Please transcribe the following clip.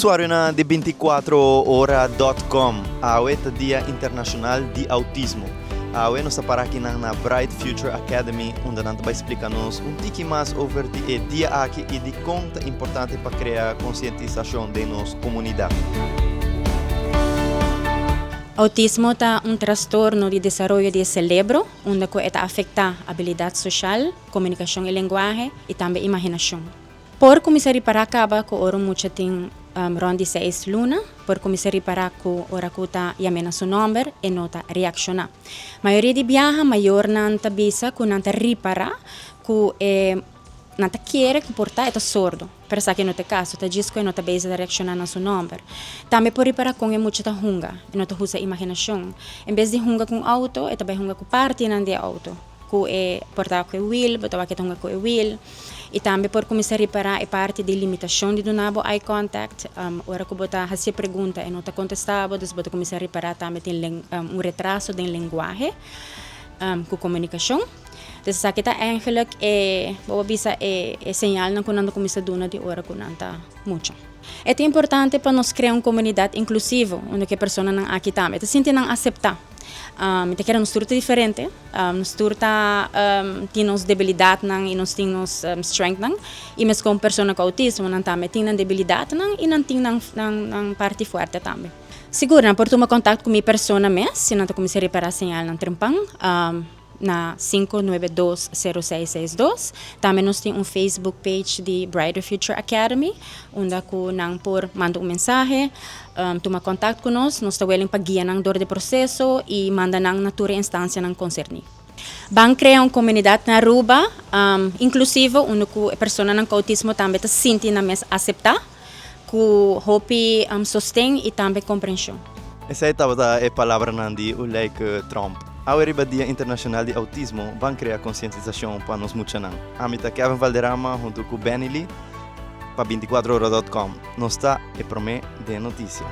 Usuário na de 24hora.com, é o Dia Internacional de Autismo. É nossa para aqui na Bright Future Academy, onde nós vai explicar-nos pouco mais sobre o dia aqui e de quanto é importante para criar conscientização de nossa comunidade. Autismo é um transtorno de desenvolvimento do cérebro, onde afeta a habilidade social, comunicação e linguagem e também imaginação. Por começar a reparar que ora muita tem rondi 6 luna, por começar a reparar que ora kuta yamena su number e nota reacciona. Maioria de viaja maior nanta bisa ku nanta reparar que nanta quiere que porta é sordo. Per sa que no te caso, ta disco e nota base da reaccionar na su number. Também por reparar com é muita hunga, e nota usa imaginação. Em vez de hunga com auto, é também hunga com parte nan de auto. Que é portar com o wheel, botar que hunga com o wheel. E também por começar a reparar é parte da limitação de donabo eye contact. Ora que botar fazer pergunta e não está contestava, depois botar começar a reparar também tem retraso da linguagem, com comunicação. Então, aqui está eigenlijk boa visa sinal na quando começa a donar de ora quando está muito. É importante para nós criar uma comunidade inclusiva, onde que a pessoa não aqui também, se sente não aceitar. Então, quer nos turta diferente, nos turta tem nos debilidade e nos tem nos strength e mesmo com pessoa com autismo não também tem debilidade e não tem não parte forte também. Segura, por tomar contato com minha pessoa mesmo, se não começar a reparar sinal na trempang, na 5920662. Também nós temos Facebook page de Brighter Future Academy, onde nang por manda mensagem, toma contato conosco, nós estamos para guiar nang dor de processo e manda nang natura instância nang concerni. Bang criar uma comunidade na Aruba, inclusive onde a pessoa com autismo também se sente na mesa aceitar, com hope sostém e também compreensão. Essa é a palavra de Trump. Ao Dia Internacional de Autismo, vão criar conscientização para nós muitos. A mim é Kevin Valderrama, junto com Benny Lee, para 24hora.com. Nós está e promete de notícia.